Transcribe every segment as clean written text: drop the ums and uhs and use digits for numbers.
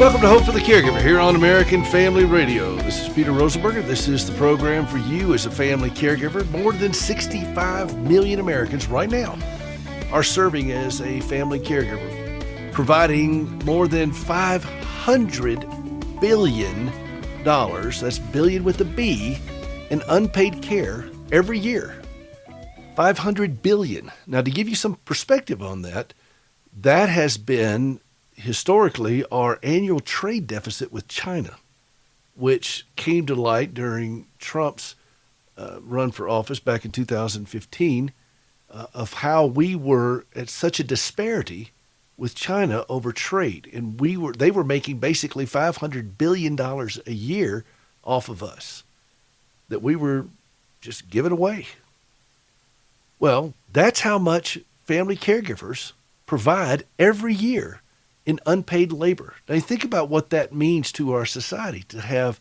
Welcome to Hope for the Caregiver here on American Family Radio. This is Peter Rosenberger. This is the program for you as a family caregiver. More than 65 million Americans right now are serving as a family caregiver, providing more than $500 billion, that's billion with a B, in unpaid care every year. 500 billion. Now, to give you some perspective on that, that has been historically our annual trade deficit with China, which came to light during Trump's run for office back in 2015, of how we were at such a disparity with China over trade. And they were making basically $500 billion a year off of us that we were just giving away. Well, that's how much family caregivers provide every year in unpaid labor. Now, you think about what that means to our society to have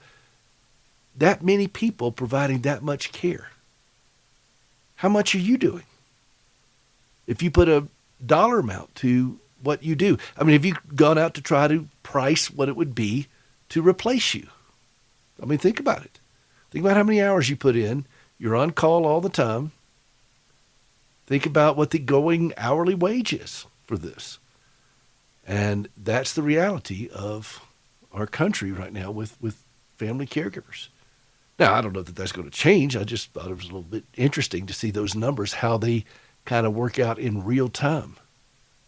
that many people providing that much care. How much are you doing? If you put a dollar amount to what you do, I mean, have you gone out to try to price what it would be to replace you? I mean, think about it. Think about how many hours you put in. You're on call all the time. Think about what the going hourly wage is for this. And that's the reality of our country right now with family caregivers. Now, I don't know that that's going to change. I just thought it was a little bit interesting to see those numbers, how they kind of work out in real time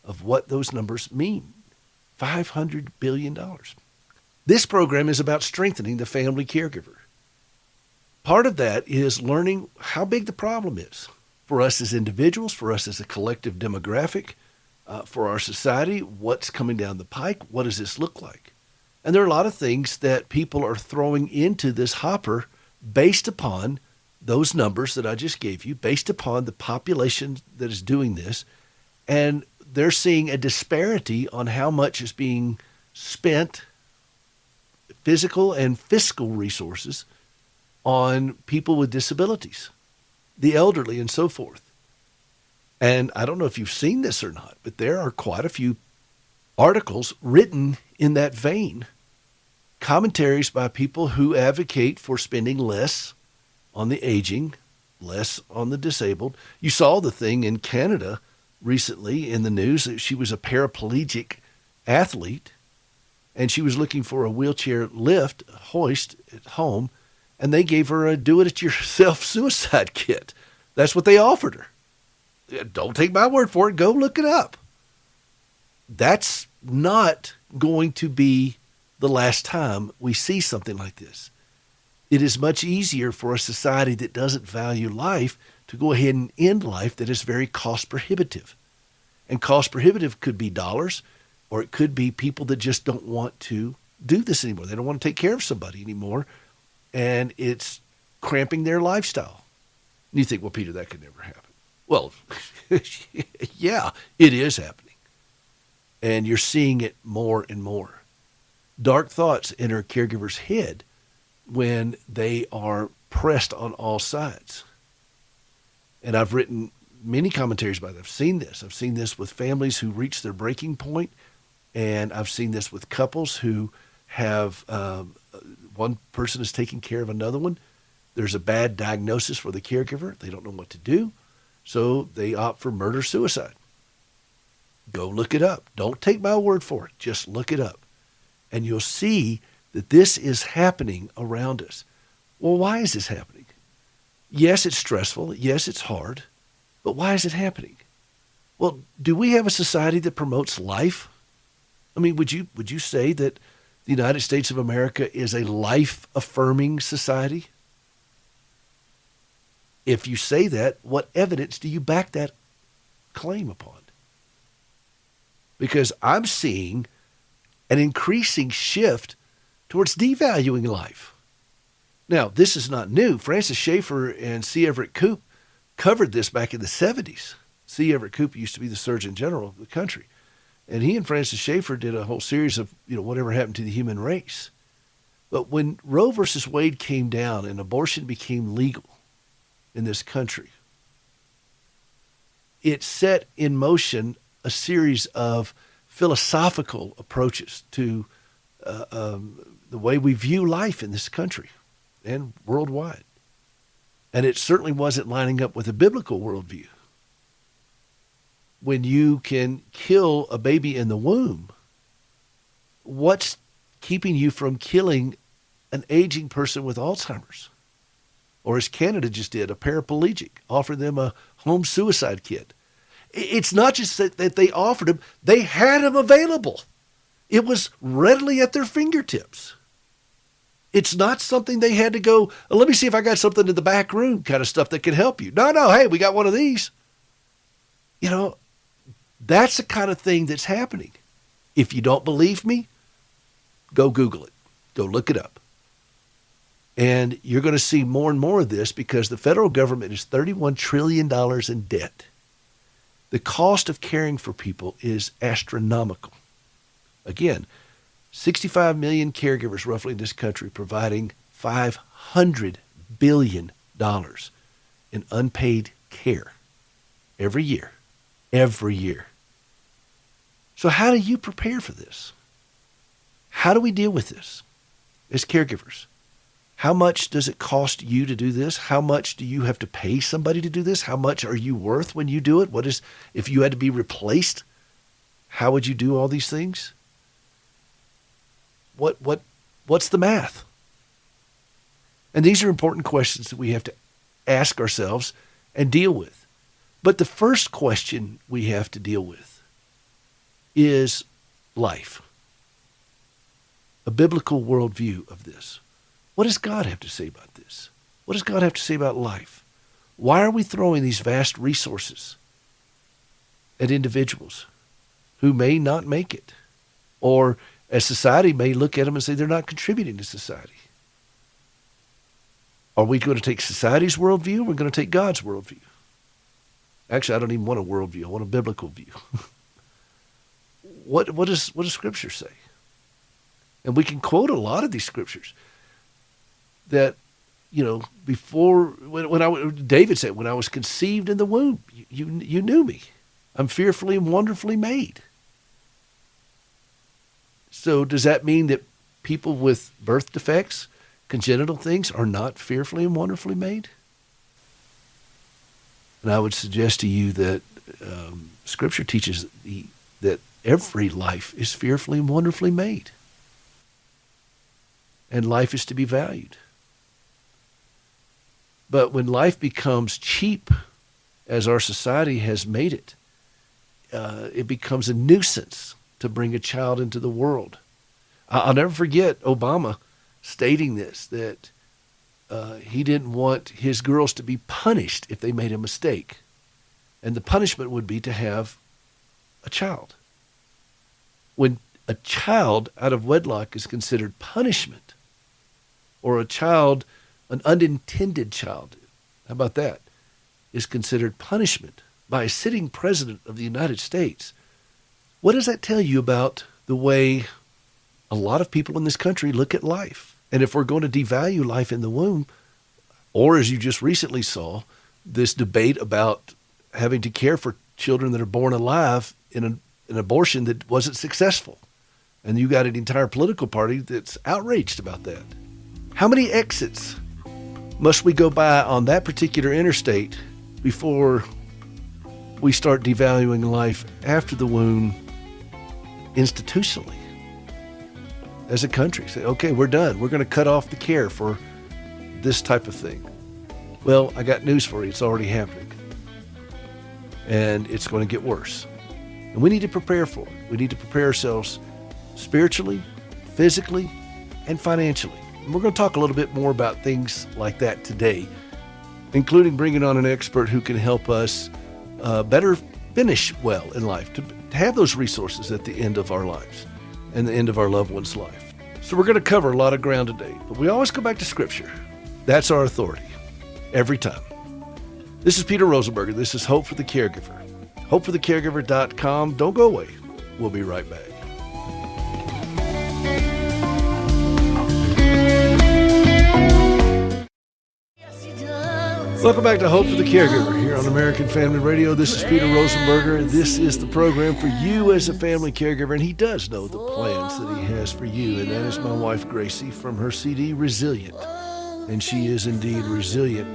of what those numbers mean. $500 billion. This program is about strengthening the family caregiver. Part of that is learning how big the problem is for us as individuals, for us as a collective demographic, for our society, what's coming down the pike, what does this look like? And there are a lot of things that people are throwing into this hopper based upon those numbers that I just gave you, based upon the population that is doing this. And they're seeing a disparity on how much is being spent, physical and fiscal resources, on people with disabilities, the elderly and so forth. And I don't know if you've seen this or not, but there are quite a few articles written in that vein, commentaries by people who advocate for spending less on the aging, less on the disabled. You saw the thing in Canada recently in the news that she was a paraplegic athlete and she was looking for a wheelchair lift, hoist at home, and they gave her a do-it-yourself suicide kit. That's what they offered her. Don't take my word for it. Go look it up. That's not going to be the last time we see something like this. It is much easier for a society that doesn't value life to go ahead and end life that is very cost prohibitive. And cost prohibitive could be dollars, or it could be people that just don't want to do this anymore. They don't want to take care of somebody anymore, and it's cramping their lifestyle. And you think, well, Peter, that could never happen. Well, yeah, it is happening. And you're seeing it more and more. Dark thoughts enter a caregiver's head when they are pressed on all sides. And I've written many commentaries about it. I've seen this. I've seen this with families who reach their breaking point, and I've seen this with couples who have one person is taking care of another one. There's a bad diagnosis for the caregiver. They don't know what to do. So they opt for murder-suicide. Go look it up. Don't take my word for it. Just look it up. And you'll see that this is happening around us. Well, why is this happening? Yes, it's stressful. Yes, it's hard. But why is it happening? Well, do we have a society that promotes life? I mean, would you say that the United States of America is a life-affirming society? If you say that, what evidence do you back that claim upon? Because I'm seeing an increasing shift towards devaluing life. Now, this is not new. Francis Schaeffer and C. Everett Koop covered this back in the 70s. C. Everett Koop used to be the Surgeon General of the country. And he and Francis Schaeffer did a whole series of, whatever happened to the human race. But when Roe versus Wade came down and abortion became legal in this country, it set in motion a series of philosophical approaches to the way we view life in this country and worldwide. And it certainly wasn't lining up with a biblical worldview. When you can kill a baby in the womb, what's keeping you from killing an aging person with Alzheimer's? Or as Canada just did, a paraplegic, offer them a home suicide kit. It's not just that they offered them, they had them available. It was readily at their fingertips. It's not something they had to go, let me see if I got something in the back room kind of stuff that can help you. No, hey, we got one of these. You know, that's the kind of thing that's happening. If you don't believe me, go Google it. Go look it up. And you're going to see more and more of this because the federal government is $31 trillion in debt. The cost of caring for people is astronomical. Again, 65 million caregivers roughly in this country providing $500 billion in unpaid care every year. Every year. So how do you prepare for this? How do we deal with this as caregivers? How much does it cost you to do this? How much do you have to pay somebody to do this? How much are you worth when you do it? What is, if you had to be replaced, how would you do all these things? What's the math? And these are important questions that we have to ask ourselves and deal with. But the first question we have to deal with is life. A biblical worldview of this. What does God have to say about this? What does God have to say about life? Why are we throwing these vast resources at individuals who may not make it? Or as society may look at them and say they're not contributing to society. Are we going to take society's worldview or are we going to take God's worldview? Actually, I don't even want a worldview. I want a biblical view. What does Scripture say? And we can quote a lot of these scriptures that, you know, before, David said, when I was conceived in the womb, you knew me. I'm fearfully and wonderfully made. So does that mean that people with birth defects, congenital things, are not fearfully and wonderfully made? And I would suggest to you that Scripture teaches that every life is fearfully and wonderfully made. And life is to be valued. But when life becomes cheap, as our society has made it, it becomes a nuisance to bring a child into the world. I'll never forget Obama stating this, that he didn't want his girls to be punished if they made a mistake. And the punishment would be to have a child. When a child out of wedlock is considered punishment, or a child, an unintended child, how about that, is considered punishment by a sitting president of the United States, what does that tell you about the way a lot of people in this country look at life? And if we're going to devalue life in the womb, or as you just recently saw, this debate about having to care for children that are born alive in an abortion that wasn't successful. And you got an entire political party that's outraged about that. How many exits must we go by on that particular interstate before we start devaluing life after the womb institutionally? As a country, say, okay, we're done. We're going to cut off the care for this type of thing. Well, I got news for you. It's already happening. And it's going to get worse. And we need to prepare for it. We need to prepare ourselves spiritually, physically, and financially. And we're going to talk a little bit more about things like that today, including bringing on an expert who can help us better finish well in life, to have those resources at the end of our lives and the end of our loved one's life. So we're going to cover a lot of ground today, but we always go back to Scripture. That's our authority, every time. This is Peter Rosenberger. This is Hope for the Caregiver. HopeForTheCaregiver.com. Don't go away. We'll be right back. Welcome back to Hope for the Caregiver here on American Family Radio. This is Peter Rosenberger. This is the program for you as a family caregiver, and he does know the plans that he has for you, and that is my wife, Gracie, from her CD, Resilient. And she is indeed resilient.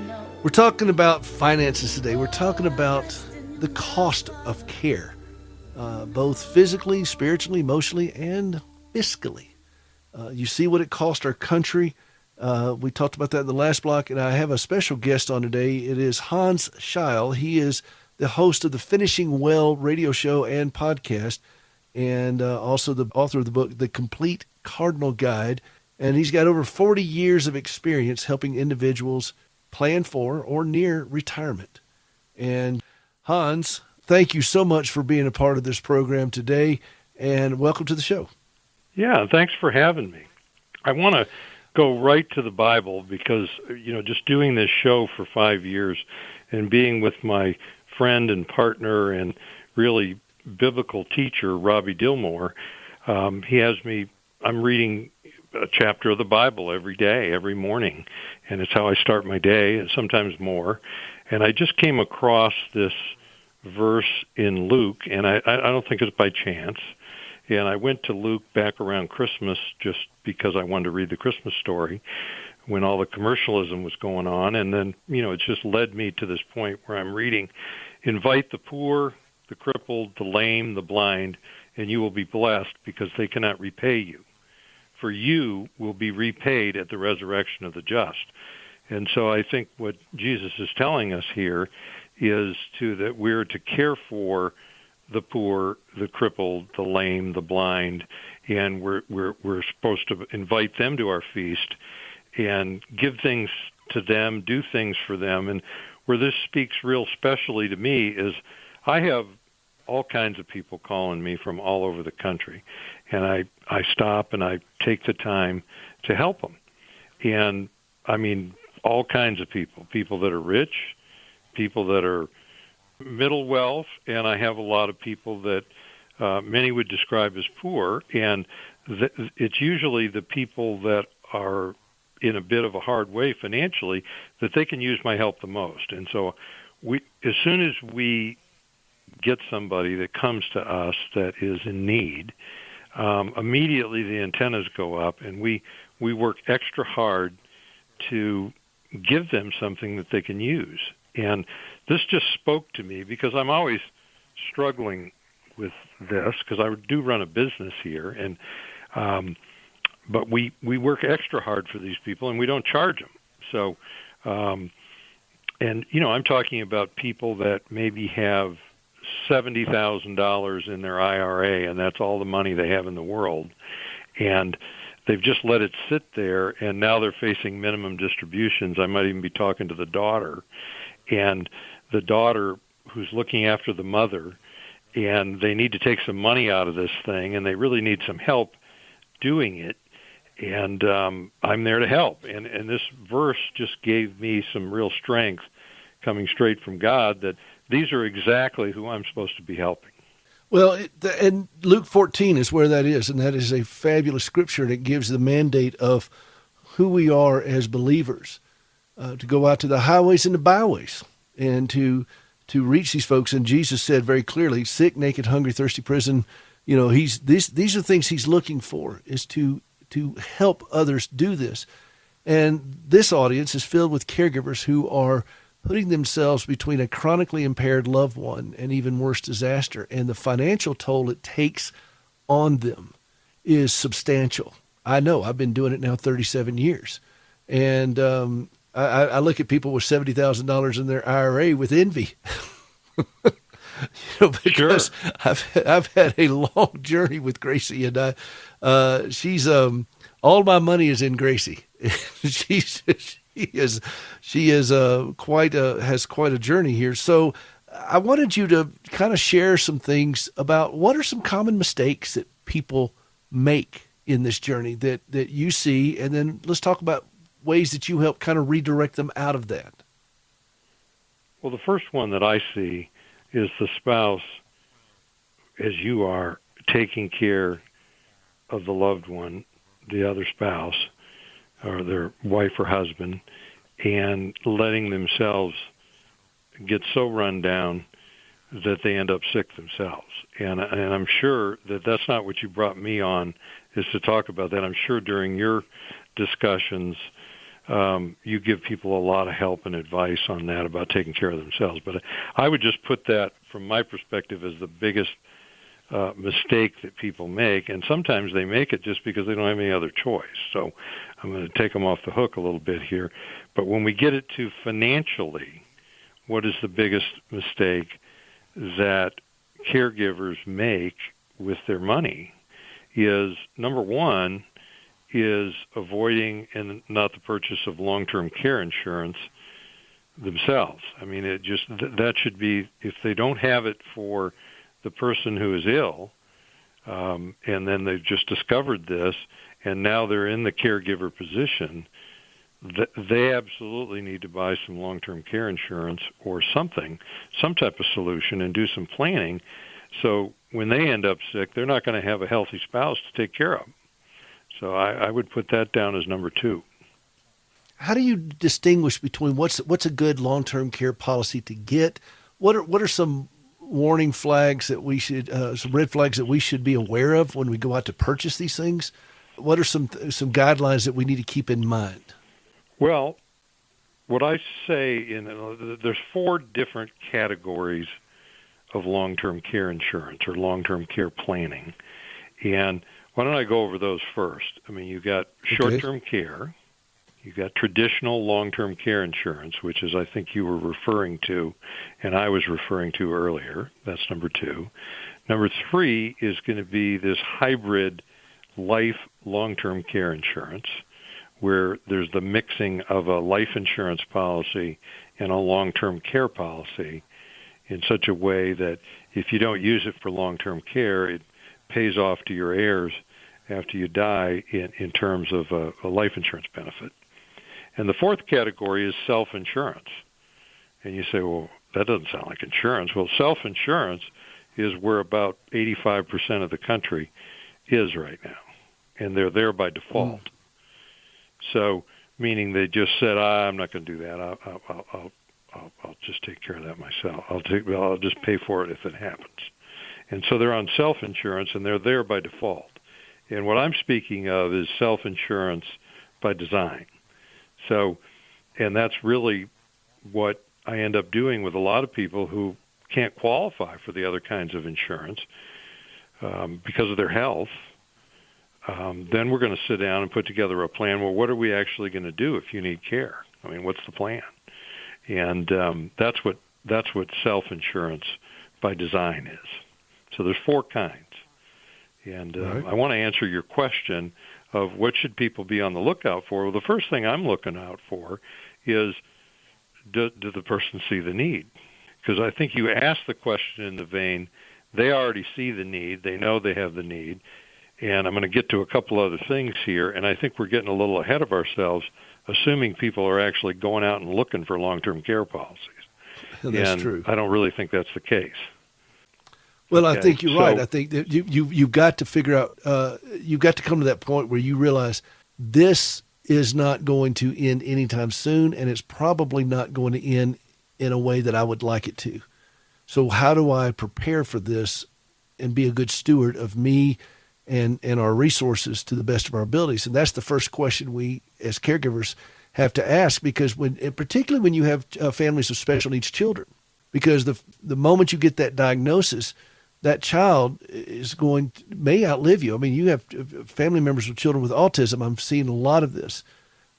We're talking about finances today. We're talking about the cost of care, both physically, spiritually, emotionally, and fiscally. You see what it cost our country. We talked about that in the last block, and I have a special guest on today. It is Hans Scheil. He is the host of the Finishing Well radio show and podcast, and also the author of the book, The Complete Cardinal Guide. And he's got over 40 years of experience helping individuals plan for or near retirement. And Hans, thank you so much for being a part of this program today, and welcome to the show. Yeah, thanks for having me. I want to go right to the Bible because, just doing this show for 5 years and being with my friend and partner and really biblical teacher, Robbie Dilmore, I'm reading a chapter of the Bible every day, every morning, and it's how I start my day, and sometimes more. And I just came across this verse in Luke, and I don't think it's by chance. And I went to Luke back around Christmas just because I wanted to read the Christmas story when all the commercialism was going on. And then, it just led me to this point where I'm reading, invite the poor, the crippled, the lame, the blind, and you will be blessed because they cannot repay you. For you will be repaid at the resurrection of the just. And so I think what Jesus is telling us here is that we're to care for the poor, the crippled, the lame, the blind, and we're supposed to invite them to our feast and give things to them, do things for them. And where this speaks real specially to me is I have all kinds of people calling me from all over the country, and I stop and I take the time to help them. And I mean, all kinds of people that are rich, people that are middle wealth, and I have a lot of people that many would describe as poor, and it's usually the people that are in a bit of a hard way financially that they can use my help the most. And so as soon as we get somebody that comes to us that is in need, immediately the antennas go up, and we work extra hard to give them something that they can use. And this just spoke to me because I'm always struggling with this because I do run a business here, and but we work extra hard for these people and we don't charge them. So, I'm talking about people that maybe have $70,000 in their IRA, and that's all the money they have in the world, and they've just let it sit there, and now they're facing minimum distributions. I might even be talking to the daughter, and the daughter who's looking after the mother, and they need to take some money out of this thing, and they really need some help doing it, and I'm there to help. And this verse just gave me some real strength coming straight from God that these are exactly who I'm supposed to be helping. Well, and Luke 14 is where that is, and that is a fabulous scripture, and it gives the mandate of who we are as believers. To go out to the highways and the byways and to reach these folks. And Jesus said very clearly, sick, naked, hungry, thirsty, prison, these are things he's looking for, is to help others do this. And this audience is filled with caregivers who are putting themselves between a chronically impaired loved one and even worse disaster. And the financial toll it takes on them is substantial. I know, I've been doing it now 37 years. And I look at people with $70,000 in their IRA with envy, because sure. I've had a long journey with Gracie, and she's all my money is in Gracie. she has quite a journey here. So I wanted you to kind of share some things about what are some common mistakes that people make in this journey that you see, and then let's talk about ways that you help kind of redirect them out of that. Well, the first one that I see is the spouse, as you are, taking care of the loved one, the other spouse, or their wife or husband, and letting themselves get so run down that they end up sick themselves. And I'm sure that that's not what you brought me on, is to talk about that. I'm sure during your discussions, you give people a lot of help and advice on that about taking care of themselves. But I would just put that, from my perspective, as the biggest mistake that people make. And sometimes they make it just because they don't have any other choice. So I'm going to take them off the hook a little bit here. But when we get it to financially, what is the biggest mistake that caregivers make with their money is, number one, is avoiding and not the purchase of long-term care insurance themselves. I mean, it just, that should be, if they don't have it for the person who is ill, and then they've just discovered this, and now they're in the caregiver position, they absolutely need to buy some long-term care insurance or something, some type of solution, and do some planning. So when they end up sick, they're not going to have a healthy spouse to take care of them. So I would put that down as number two. How do you distinguish between what's a good long-term care policy to get? What are some warning flags that we should, some red flags that we should be aware of when we go out to purchase these things? What are some guidelines that we need to keep in mind? Well, what I say, there's 4 different categories of long-term care insurance or long-term care planning. And why don't I go over those first? I mean, you've got short-term care, you've got traditional long-term care insurance, which is, I think you were referring to, and I was referring to earlier. That's number 2. Number 3 is going to be this hybrid life long-term care insurance, where there's the mixing of a life insurance policy and a long-term care policy in such a way that if you don't use it for long-term care, it pays off to your heirs after you die in terms of a life insurance benefit. And the 4th category is self-insurance. And you say, well, that doesn't sound like insurance. Well, self-insurance is where about 85% of the country is right now, and they're there by default. So, meaning they just said, I'm not going to do that. I'll just take care of that myself. I'll just pay for it if it happens. And so they're on self-insurance, and they're there by default. And what I'm speaking of is self-insurance by design. So, and that's really what I end up doing with a lot of people who can't qualify for the other kinds of insurance because of their health. Then we're going to sit down and put together a plan. Well, what are we actually going to do if you need care? I mean, what's the plan? And that's what self-insurance by design is. So there's 4 kinds. And right. I want to answer your question of what should people be on the lookout for. Well, the first thing I'm looking out for is, do the person see the need? Because I think you asked the question in the vein, they already see the need, they know they have the need, and I'm going to get to a couple other things here, and I think we're getting a little ahead of ourselves, assuming people are actually going out and looking for long-term care policies. That's true. I don't really think that's the case. Well, okay. I think you're right. I think that you've got to figure out, you've got to come to that point where you realize this is not going to end anytime soon, and it's probably not going to end in a way that I would like it to. So how do I prepare for this and be a good steward of me and our resources to the best of our abilities? And that's the first question we as caregivers have to ask, because particularly when you have families of special needs children, because the moment you get that diagnosis, that child may outlive you. I mean, you have family members with children with autism. I'm seeing a lot of this.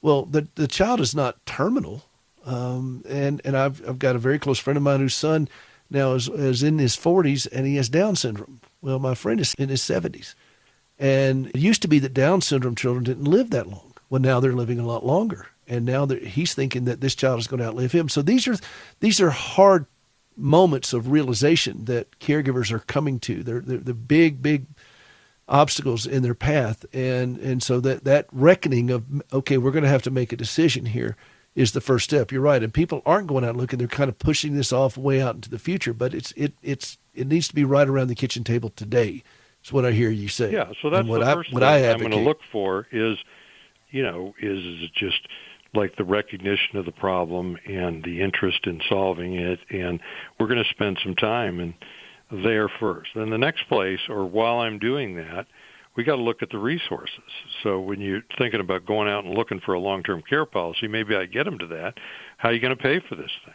Well, the child is not terminal. And I've got a very close friend of mine whose son now is in his 40s and he has Down syndrome. Well, my friend is in his 70s. And it used to be that Down syndrome children didn't live that long. Well, now they're living a lot longer. And now he's thinking that this child is going to outlive him. So these are hard moments of realization that caregivers are coming to. They're the big obstacles in their path. And so that reckoning of, okay, we're going to have to make a decision here is the first step. You're right. And people aren't going out looking. They're kind of pushing this off way out into the future, but it needs to be right around the kitchen table today. Is what I hear you say. Yeah. So that's the first thing I'm going to look for is, is it just like the recognition of the problem and the interest in solving it, and we're going to spend some time there first. Then the next place, or while I'm doing that, we got to look at the resources. So when you're thinking about going out and looking for a long-term care policy, maybe I get them to that. How are you going to pay for this thing?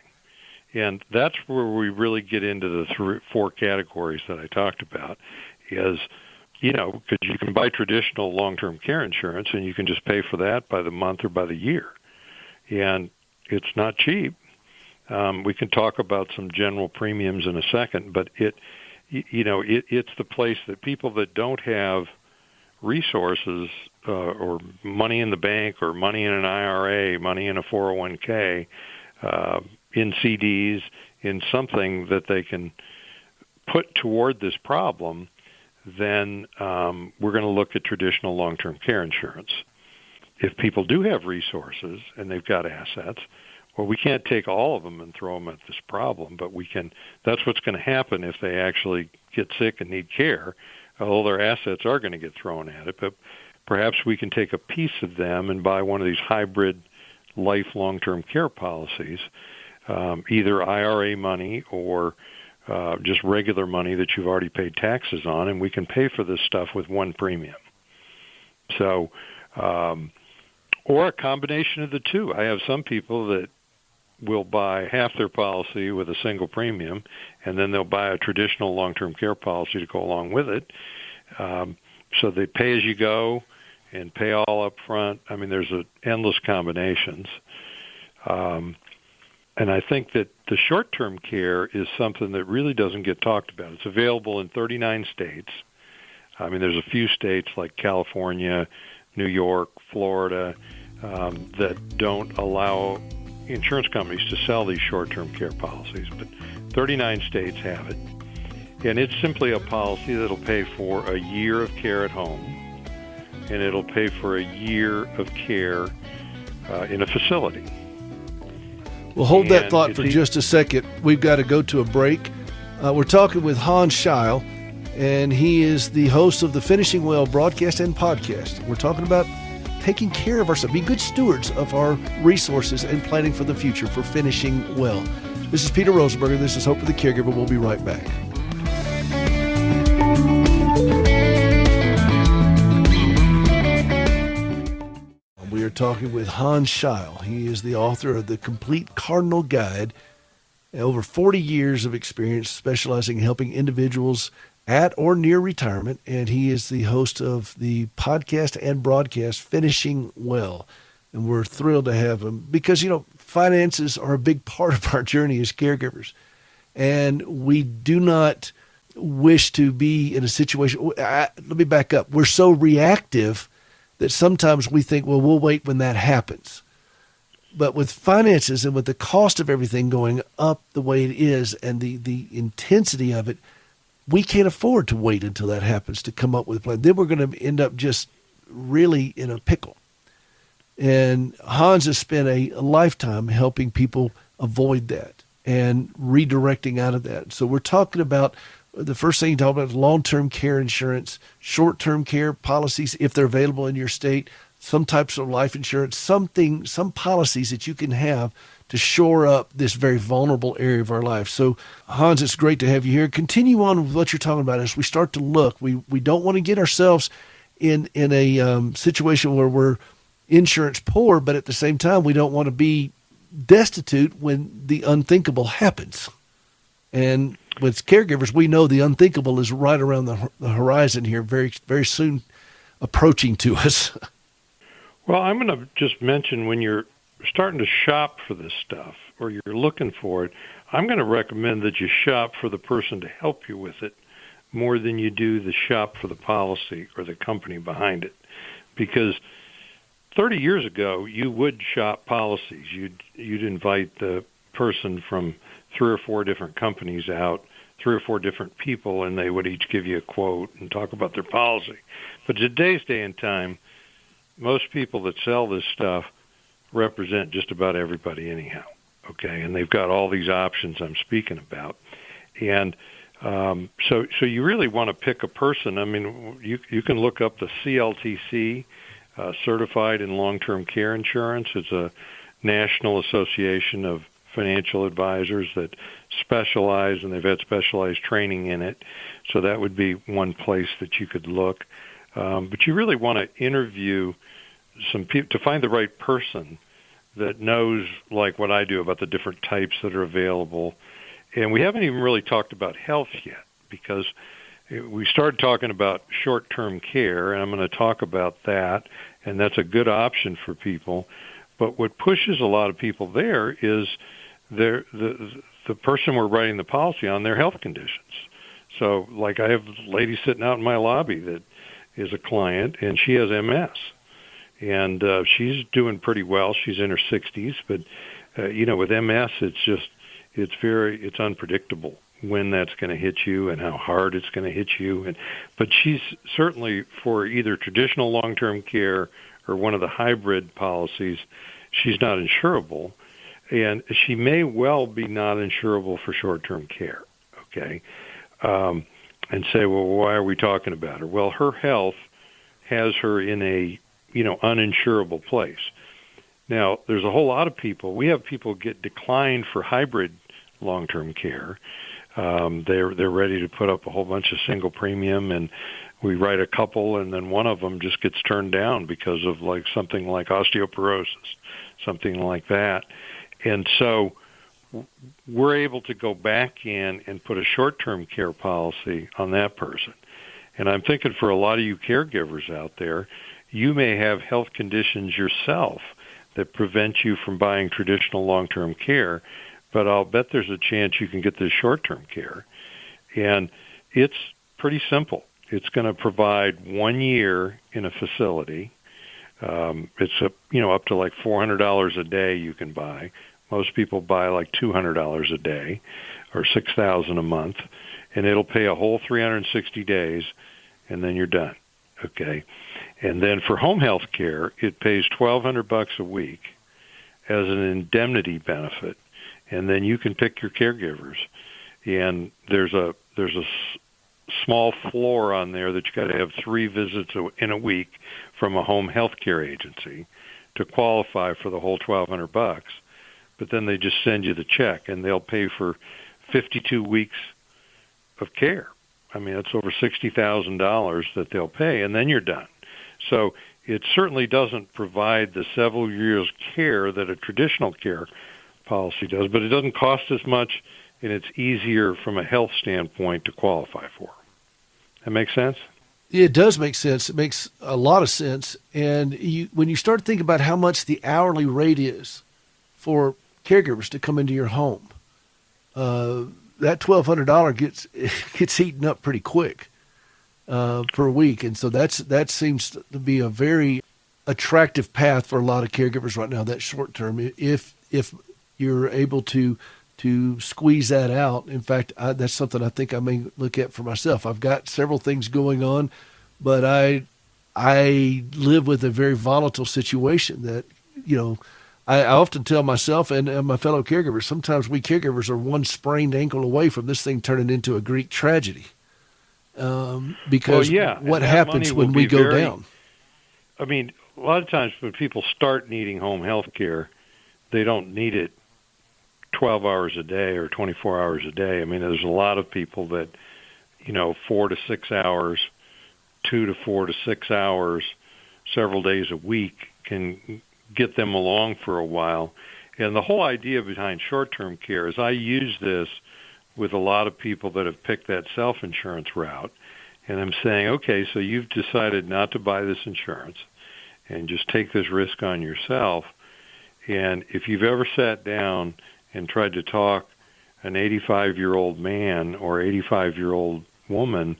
And that's where we really get into the four categories that I talked about, is, because you can buy traditional long-term care insurance and you can just pay for that by the month or by the year. And it's not cheap. We can talk about some general premiums in a second, but it's the place that people that don't have resources or money in the bank or money in an IRA, money in a 401k, in CDs, in something that they can put toward this problem, then we're going to look at traditional long-term care insurance. If people do have resources and they've got assets, well, we can't take all of them and throw them at this problem, but we can. That's what's going to happen if they actually get sick and need care. All their assets are going to get thrown at it, but perhaps we can take a piece of them and buy one of these hybrid life long-term care policies, either IRA money or just regular money that you've already paid taxes on, and we can pay for this stuff with one premium. So, or a combination of the two. I have some people that will buy half their policy with a single premium, and then they'll buy a traditional long-term care policy to go along with it. So they pay as you go and pay all up front. I mean, there's endless combinations. And I think that the short-term care is something that really doesn't get talked about. It's available in 39 states. I mean, there's a few states like California, New York, Florida, that don't allow insurance companies to sell these short-term care policies, but 39 states have it. And it's simply a policy that'll pay for a year of care at home, and it'll pay for a year of care in a facility. Well, hold that thought for just a second. We've got to go to a break. We're talking with Hans Scheil, and he is the host of the Finishing Well broadcast and podcast. We're talking about taking care of ourselves, being good stewards of our resources and planning for the future for finishing well. This is Peter Rosenberger. This is Hope for the Caregiver. We'll be right back. We are talking with Hans Scheil. He is the author of The Complete Cardinal Guide. Over 40 years of experience specializing in helping individuals at or near retirement, and he is the host of the podcast and broadcast Finishing Well. And we're thrilled to have him because, finances are a big part of our journey as caregivers. And we do not wish to be in a situation. Let me back up. We're so reactive that sometimes we think, well, we'll wait when that happens. But with finances and with the cost of everything going up the way it is and the intensity of it, we can't afford to wait until that happens to come up with a plan. Then we're going to end up just really in a pickle. And Hans has spent a lifetime helping people avoid that and redirecting out of that. So we're talking about the first thing you talk about is long-term care insurance, short-term care policies, if they're available in your state, some types of life insurance, some policies that you can have to shore up this very vulnerable area of our life. So, Hans, it's great to have you here. Continue on with what you're talking about as we start to look. We don't want to get ourselves in a situation where we're insurance poor, but at the same time, we don't want to be destitute when the unthinkable happens. And with caregivers, we know the unthinkable is right around the horizon here, very, very soon approaching to us. Well, I'm going to just mention when you're starting to shop for this stuff or you're looking for it, I'm going to recommend that you shop for the person to help you with it more than you do the shop for the policy or the company behind it. Because 30 years ago, you would shop policies. You'd invite the person from 3 or 4 different companies out, 3 or 4 different people, and they would each give you a quote and talk about their policy. But today's day and time, most people that sell this stuff represent just about everybody anyhow, okay? And they've got all these options I'm speaking about. And so you really want to pick a person. I mean, you can look up the CLTC certified in long-term care insurance. It's a national association of financial advisors that specialize, and they've had specialized training in it. So that would be one place that you could look. But you really want to interview some people to find the right person that knows, like what I do, about the different types that are available. And we haven't even really talked about health yet, because we started talking about short-term care, and I'm going to talk about that, and that's a good option for people. But what pushes a lot of people there is the person we're writing the policy on, their health conditions. So, like, I have a lady sitting out in my lobby that is a client, and she has MS. And she's doing pretty well. She's in her 60s, but, with MS, it's unpredictable when that's going to hit you and how hard it's going to hit you. But she's certainly, for either traditional long-term care or one of the hybrid policies, she's not insurable. And she may well be not insurable for short-term care, okay? And say, well, why are we talking about her? Well, her health has her in a uninsurable place. Now, there's a whole lot of people. We have people get declined for hybrid long-term care. They're ready to put up a whole bunch of single premium, and we write a couple, and then one of them just gets turned down because of something like osteoporosis, something like that. And so we're able to go back in and put a short-term care policy on that person. And I'm thinking, for a lot of you caregivers out there, you may have health conditions yourself that prevent you from buying traditional long-term care, but I'll bet there's a chance you can get this short-term care. And it's pretty simple. It's going to provide 1 year in a facility. It's up to like $400 a day you can buy. Most people buy like $200 a day or $6,000 a month, and it'll pay a whole 360 days, and then you're done. Okay. And then for home health care, it pays $1,200 a week as an indemnity benefit, and then you can pick your caregivers. And there's a small floor on there that you got to have 3 visits in a week from a home health care agency to qualify for the whole $1,200. But then they just send you the check, and they'll pay for 52 weeks of care. I mean, that's over $60,000 that they'll pay, and then you're done. So it certainly doesn't provide the several years care that a traditional care policy does, but it doesn't cost as much, and it's easier from a health standpoint to qualify for. That make sense? It does make sense. It makes a lot of sense. And when you start thinking about how much the hourly rate is for caregivers to come into your home, that $1,200 gets eaten up pretty quick per week. And so that seems to be a very attractive path for a lot of caregivers right now, that short term, if you're able to squeeze that out. In fact, that's something I think I may look at for myself. I've got several things going on, but I live with a very volatile situation that, I often tell myself and my fellow caregivers, sometimes we caregivers are one sprained ankle away from this thing turning into a Greek tragedy. Because what happens when we go down? I mean, a lot of times when people start needing home health care, they don't need it 12 hours a day or 24 hours a day. I mean, there's a lot of people that, 4 to 6 hours, 2 to 4 to 6 hours, several days a week can get them along for a while. And the whole idea behind short-term care is I use this with a lot of people that have picked that self-insurance route. And I'm saying, okay, so you've decided not to buy this insurance and just take this risk on yourself. And if you've ever sat down and tried to talk an 85-year-old man or 85-year-old woman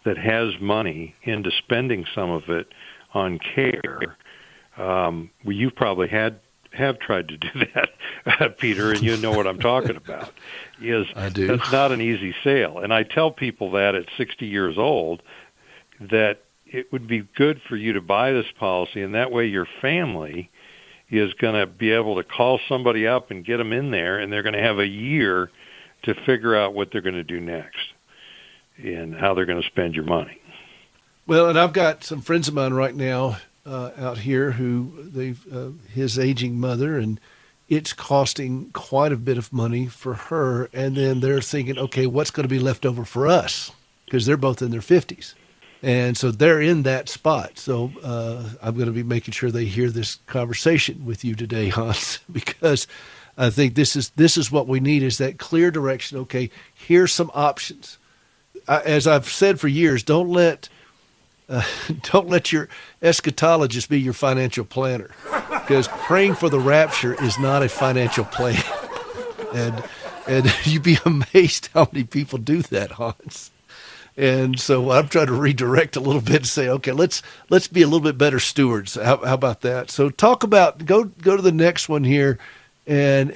that has money into spending some of it on care, you probably have tried to do that, Peter, and you know what I'm talking about. I do. That's not an easy sale. And I tell people that at 60 years old, that it would be good for you to buy this policy, and that way your family is going to be able to call somebody up and get them in there, and they're going to have a year to figure out what they're going to do next and how they're going to spend your money. Well, and I've got some friends of mine right now out here his aging mother, and it's costing quite a bit of money for her. And then they're thinking, okay, what's going to be left over for us? Because they're both in their 50s. And so they're in that spot. So I'm going to be making sure they hear this conversation with you today, Hans, because I think this is what we need, is that clear direction. Okay, here's some options. As I've said for years, don't let your eschatologist be your financial planner, because praying for the rapture is not a financial plan. And you'd be amazed how many people do that, Hans. And so I'm trying to redirect a little bit and say, okay, let's be a little bit better stewards. How about that? So go to the next one here. And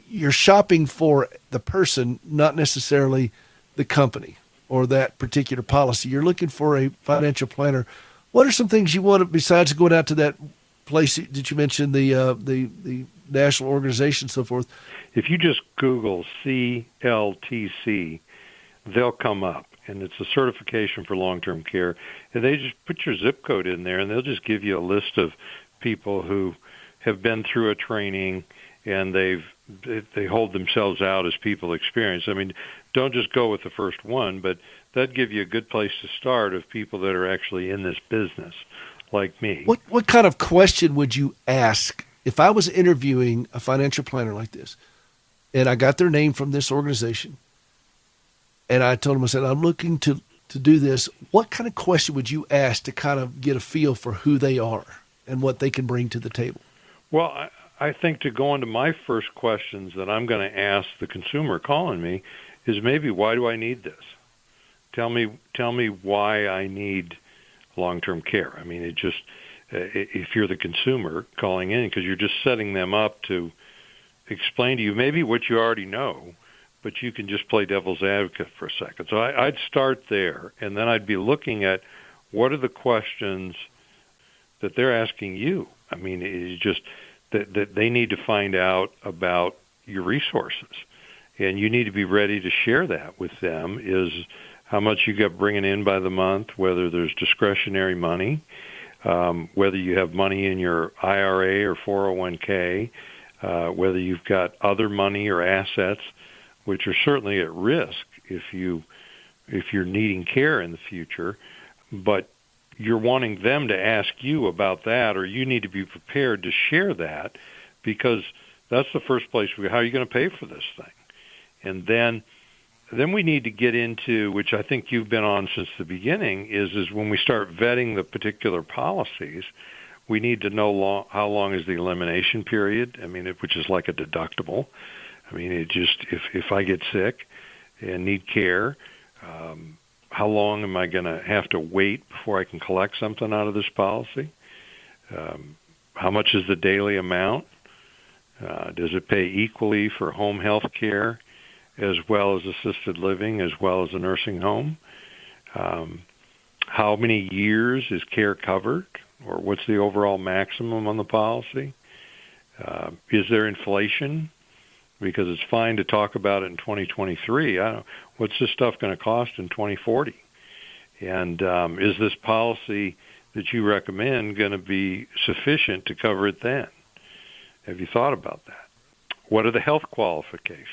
you're shopping for the person, not necessarily the company or that particular policy. You're looking for a financial planner. What are some things you want, besides going out to that place that you mentioned, the national organization, and so forth? If you just Google CLTC, they'll come up, and it's a certification for long-term care. And they just put your zip code in there, and they'll just give you a list of people who have been through a training, and they hold themselves out as people experienced. I mean, don't just go with the first one, but that'd give you a good place to start of people that are actually in this business, like me. What kind of question would you ask if I was interviewing a financial planner like this, and I got their name from this organization, and I told them, I said, I'm looking to do this. What kind of question would you ask to kind of get a feel for who they are and what they can bring to the table? Well, I think to go into my first questions that I'm going to ask the consumer calling me is maybe, why do I need this? Tell me why I need long-term care. I mean, if you're the consumer calling in, because you're just setting them up to explain to you maybe what you already know, but you can just play devil's advocate for a second. So I'd start there, and then I'd be looking at what are the questions that they're asking you. I mean, it's just that they need to find out about your resources, and you need to be ready to share that with them, is how much you got bringing in by the month, whether there's discretionary money, whether you have money in your IRA or 401k, whether you've got other money or assets, which are certainly at risk if you're needing care in the future, but you're wanting them to ask you about that, or you need to be prepared to share that, because that's the first place how are you going to pay for this thing? And then we need to get into, which I think you've been on since the beginning, is when we start vetting the particular policies, we need to know how long is the elimination period. I mean, which is like a deductible. I mean, if I get sick and need care, how long am I going to have to wait before I can collect something out of this policy? How much is the daily amount? Does it pay equally for home health care as well as assisted living, as well as a nursing home? How many years is care covered, or what's the overall maximum on the policy? Is there inflation? Because it's fine to talk about it in 2023. What's this stuff going to cost in 2040? And is this policy that you recommend going to be sufficient to cover it then? Have you thought about that? What are the health qualifications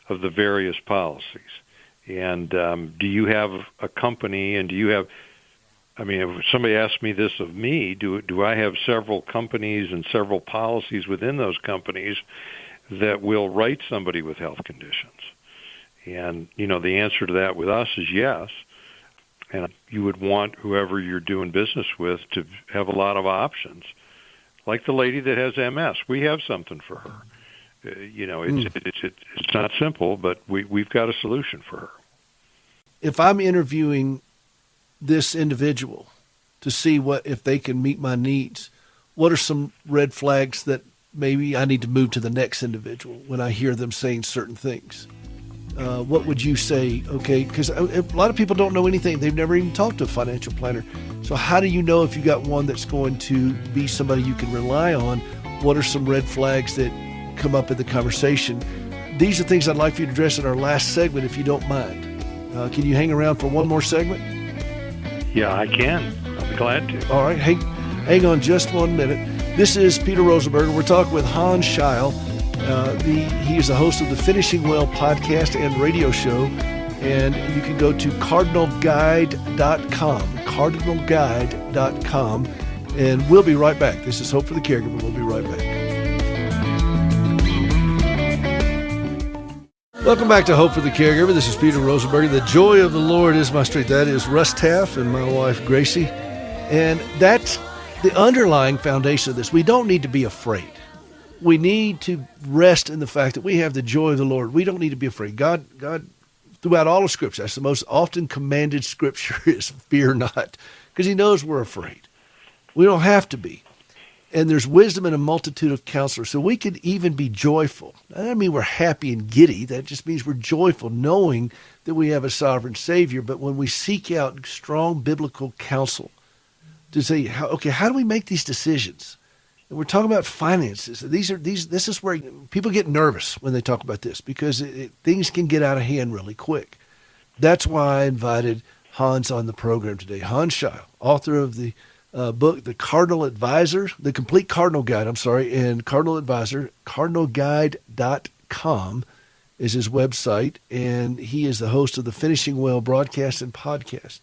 of the various policies? And do you have a company, and if somebody asked me this of me, do I have several companies and several policies within those companies that will write somebody with health conditions? And, the answer to that with us is yes. And you would want whoever you're doing business with to have a lot of options. Like the lady that has MS, we have something for her. It's not simple, but we've got a solution for her. If I'm interviewing this individual to see if they can meet my needs, what are some red flags that maybe I need to move to the next individual when I hear them saying certain things? What would you say? Okay, because a lot of people don't know anything. They've never even talked to a financial planner. So how do you know if you got one that's going to be somebody you can rely on? What are some red flags that come up in the conversation? These are things I'd like for you to address in our last segment, if you don't mind. Can you hang around for one more segment? Yeah, I can. I'll be glad to. All right, hang on just 1 minute. This is Peter Rosenberger. We're talking with Hans Scheil. He is the host of the Finishing Well podcast and radio show. And you can go to cardinalguide.com, cardinalguide.com. And we'll be right back. This is Hope for the Caregiver. We'll be right back. Welcome back to Hope for the Caregiver. This is Peter Rosenberg. The joy of the Lord is my strength. That is Russ Taff and my wife, Gracie. And that's the underlying foundation of this. We don't need to be afraid. We need to rest in the fact that we have the joy of the Lord. We don't need to be afraid. God, throughout all of Scripture, that's the most often commanded Scripture is fear not, because he knows we're afraid. We don't have to be. And there's wisdom in a multitude of counselors. So we could even be joyful. That doesn't mean we're happy and giddy. That just means we're joyful, knowing that we have a sovereign Savior. But when we seek out strong biblical counsel to say, how do we make these decisions? And we're talking about finances. This is where people get nervous when they talk about this, because things can get out of hand really quick. That's why I invited Hans on the program today. Hans Scheil, author of the book, The Cardinal Advisor, The Complete Cardinal Guide, and Cardinal Advisor, cardinalguide.com is his website, and he is the host of the Finishing Well broadcast and podcast.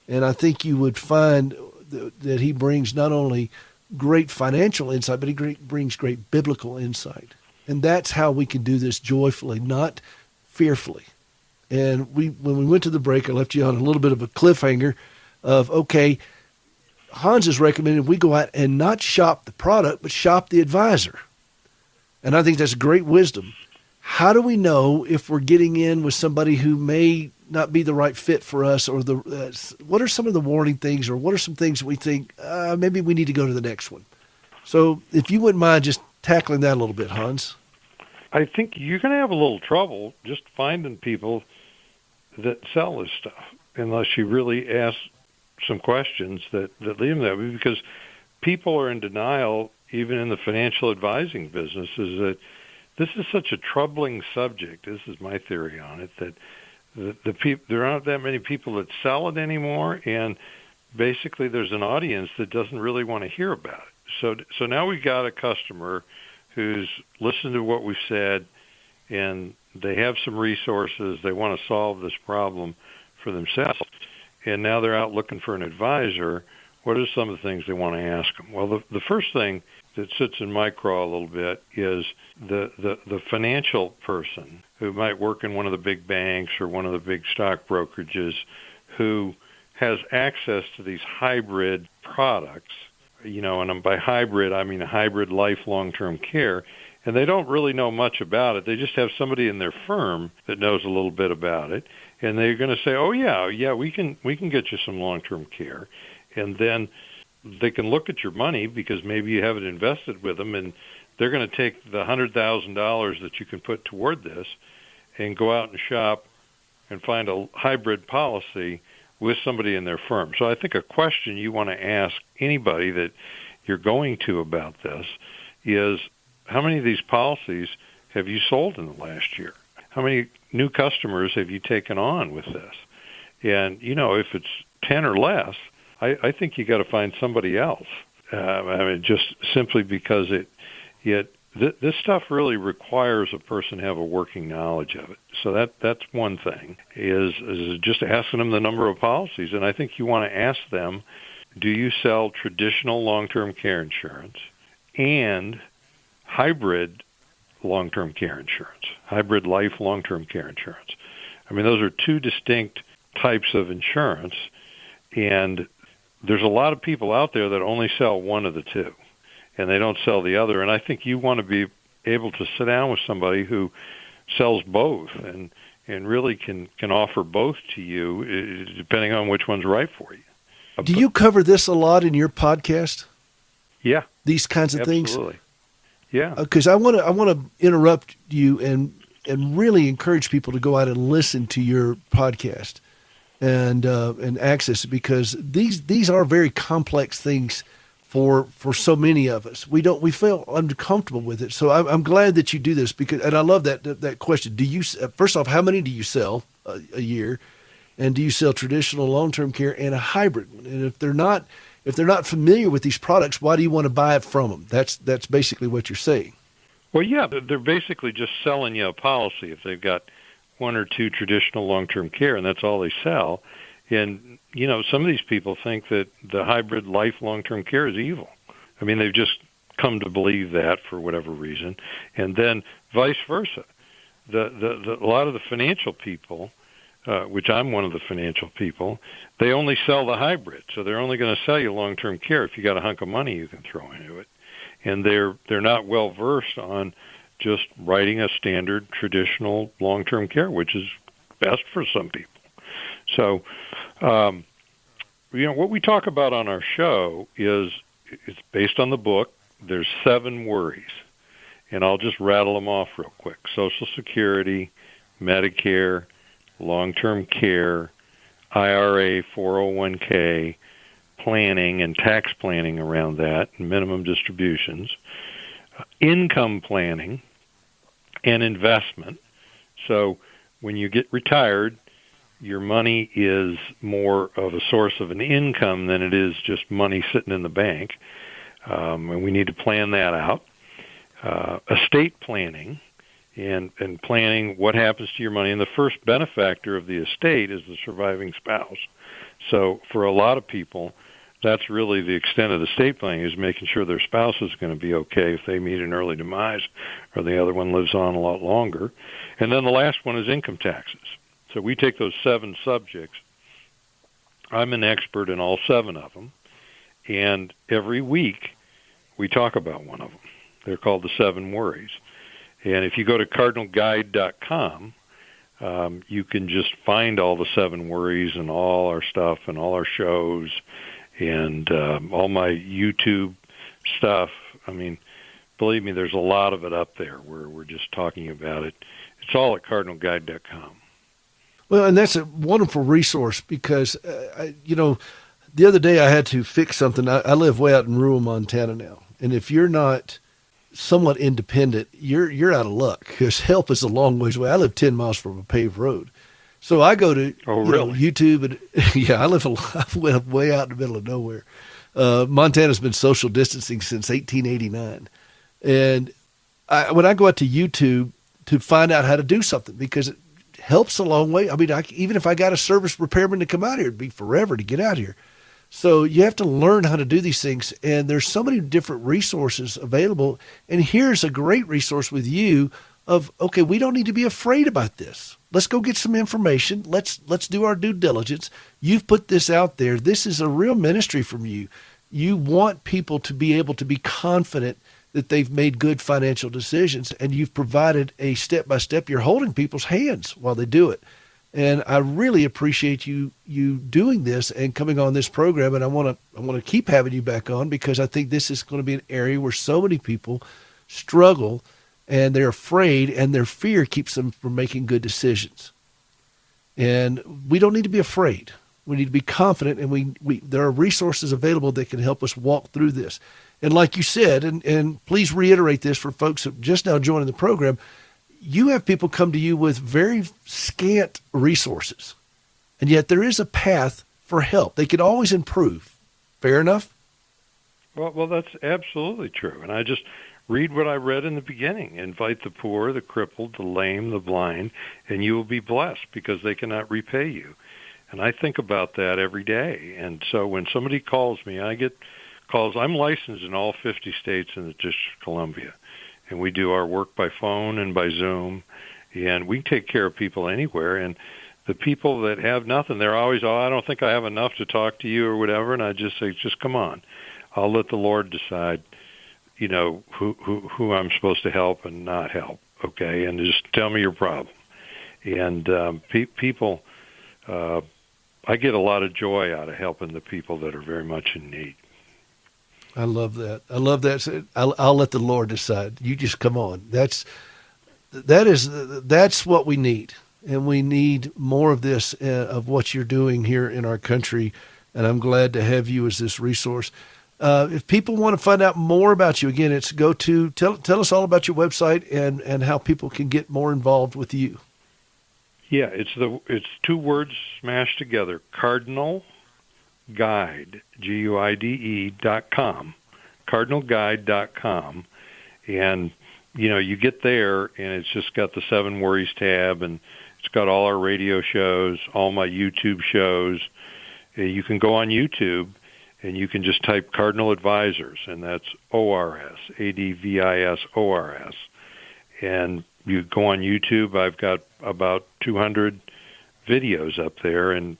And I think you would find that he brings not only great financial insight, but he brings great biblical insight. And that's how we can do this joyfully, not fearfully. And when we went to the break, I left you on a little bit of a cliffhanger of, okay, Hans has recommended we go out and not shop the product, but shop the advisor. And I think that's great wisdom. How do we know if we're getting in with somebody who may not be the right fit for us, or what are some of the warning things, or what are some things that we think maybe we need to go to the next one? So if you wouldn't mind just tackling that a little bit, Hans. I think you're going to have a little trouble just finding people that sell this stuff unless you really ask some questions that lead them that way, because people are in denial, even in the financial advising business, is that this is such a troubling subject. This is my theory on it, that there aren't that many people that sell it anymore, and basically there's an audience that doesn't really want to hear about it. So now we got a customer who's listened to what we've said, and they have some resources. They want to solve this problem for themselves. And now they're out looking for an advisor. What are some of the things they want to ask them? Well, the first thing that sits in my craw a little bit is the financial person who might work in one of the big banks or one of the big stock brokerages, who has access to these hybrid products, and by hybrid, I mean hybrid life long-term care, and they don't really know much about it. They just have somebody in their firm that knows a little bit about it. And they're going to say, "Oh yeah, we can get you some long-term care," and then they can look at your money, because maybe you have it invested with them, and they're going to take the $100,000 that you can put toward this, and go out and shop and find a hybrid policy with somebody in their firm. So I think a question you want to ask anybody that you're going to about this is, how many of these policies have you sold in the last year? How many new customers have you taken on with this? And, if it's 10 or less, I think you got to find somebody else. Just simply because this stuff really requires a person to have a working knowledge of it. So that's one thing, is just asking them the number of policies. And I think you want to ask them, do you sell traditional long-term care insurance and hybrid long-term care insurance, hybrid life long-term care insurance? Those are two distinct types of insurance, and there's a lot of people out there that only sell one of the two, and they don't sell the other. And I think you want to be able to sit down with somebody who sells both and really can offer both to you, depending on which one's right for you. Do you cover this a lot in your podcast? Yeah. These kinds of things? Absolutely. Yeah. Because I want to interrupt you and really encourage people to go out and listen to your podcast and access it, because these are very complex things for so many of us. We feel uncomfortable with it. So I'm glad that you do this, and I love that question. Do you, first off, how many do you sell a year? And do you sell traditional long-term care and a hybrid one? And if they're not familiar with these products, why do you want to buy it from them? That's basically what you're saying. Well, yeah, they're basically just selling you a policy if they've got one or two traditional long-term care, and that's all they sell. And, some of these people think that the hybrid life long-term care is evil. I mean, they've just come to believe that for whatever reason. And then vice versa. A lot of the financial people, which I'm one of the financial people, they only sell the hybrid. So they're only going to sell you long-term care if you got a hunk of money you can throw into it. And they're not well versed on just writing a standard traditional long-term care, which is best for some people. So, what we talk about on our show it's based on the book. There's 7 worries, and I'll just rattle them off real quick. Social Security, Medicare, long-term care, IRA, 401k, planning and tax planning around that, and minimum distributions, income planning, and investment. So when you get retired, your money is more of a source of an income than it is just money sitting in the bank, and we need to plan that out. Estate planning and planning what happens to your money. And the first benefactor of the estate is the surviving spouse. So for a lot of people, that's really the extent of the estate planning, is making sure their spouse is going to be okay if they meet an early demise or the other one lives on a lot longer. And then the last one is income taxes. So we take those 7 subjects. I'm an expert in all 7 of them. And every week we talk about one of them. They're called the 7 worries. And if you go to cardinalguide.com, you can just find all the 7 worries and all our stuff and all our shows and all my YouTube stuff. I mean, believe me, there's a lot of it up there where we're just talking about it. It's all at cardinalguide.com. Well, and that's a wonderful resource because, the other day I had to fix something. I live way out in rural Montana now. And if you're not somewhat independent, you're out of luck because help is a long ways away. I live 10 miles from a paved road. So I go to YouTube, and I live way out in the middle of nowhere. Montana's been social distancing since 1889. And when I go out to YouTube to find out how to do something, because it helps a long way. I mean, even if I got a service repairman to come out here, it'd be forever to get out here. So you have to learn how to do these things, and there's so many different resources available. And here's a great resource with you of, okay, we don't need to be afraid about this. Let's go get some information. Let's do our due diligence. You've put this out there. This is a real ministry from you. You want people to be able to be confident that they've made good financial decisions, and you've provided a step-by-step. You're holding people's hands while they do it. And I really appreciate you doing this and coming on this program. And I want to keep having you back on because I think this is going to be an area where so many people struggle and they're afraid, and their fear keeps them from making good decisions. And we don't need to be afraid. We need to be confident, and there are resources available that can help us walk through this. And like you said, and please reiterate this for folks that just now joining the program, you have people come to you with very scant resources, and yet there is a path for help. They could always improve. Fair enough? Well, that's absolutely true. And I just read what I read in the beginning. Invite the poor, the crippled, the lame, the blind, and you will be blessed because they cannot repay you. And I think about that every day. And so when somebody calls me, I get calls. I'm licensed in all 50 states in the District of Columbia. And we do our work by phone and by Zoom, and we take care of people anywhere. And the people that have nothing, they're always, I don't think I have enough to talk to you or whatever. And I just say, just come on. I'll let the Lord decide, who I'm supposed to help and not help, okay? And just tell me your problem. And people, I get a lot of joy out of helping the people that are very much in need. I love that. I'll let the Lord decide. You just come on. That's what we need, and we need more of this of what you're doing here in our country. And I'm glad to have you as this resource. If people want to find out more about you, again, it's tell us all about your website and how people can get more involved with you. Yeah, it's two words smashed together. Cardinal Guide, GUIDE.com, cardinalguide.com, and you get there and it's just got the 7 Worries tab, and it's got all our radio shows, all my YouTube shows. You can go on YouTube and you can just type Cardinal Advisors, and that's ORS, ADVISORS. And you go on YouTube, I've got about 200 videos up there, and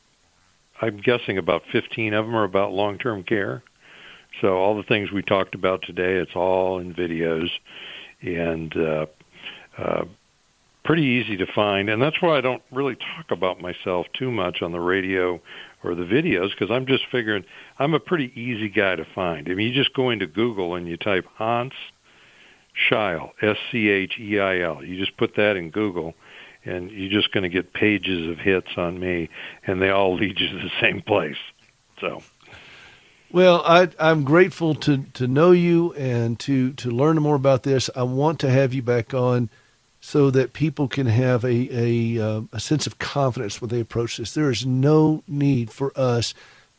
I'm guessing about 15 of them are about long-term care. So all the things we talked about today, it's all in videos, and pretty easy to find. And that's why I don't really talk about myself too much on the radio or the videos, because I'm just figuring I'm a pretty easy guy to find. I mean, you just go into Google and you type Hans Scheil, Scheil. You just put that in Google, and you're just going to get pages of hits on me, and they all lead you to the same place. So, well, I'm grateful to know you and to learn more about this. I want to have you back on so that people can have a sense of confidence when they approach this. There is no need for us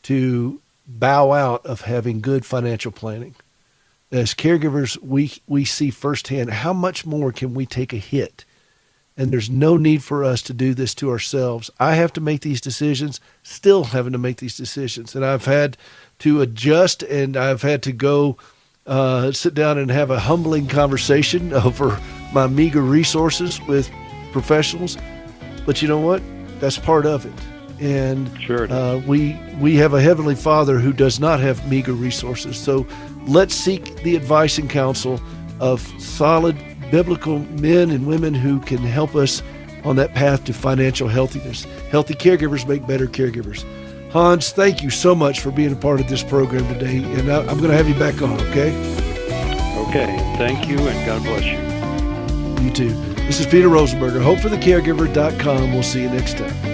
to bow out of having good financial planning. As caregivers, we see firsthand how much more can we take a hit. And there's no need for us to do this to ourselves. I have to make these decisions, still having to make these decisions. And I've had to adjust, and I've had to go sit down and have a humbling conversation over my meager resources with professionals. But you know what? That's part of it. And sure we have a Heavenly Father who does not have meager resources. So let's seek the advice and counsel of solid biblical men and women who can help us on that path to financial healthiness. Healthy caregivers make better caregivers. Hans, thank you so much for being a part of this program today, and I'm going to have you back on, okay? Okay, thank you, and God bless you. You too. This is Peter Rosenberger, hopeforthecaregiver.com. We'll see you next time.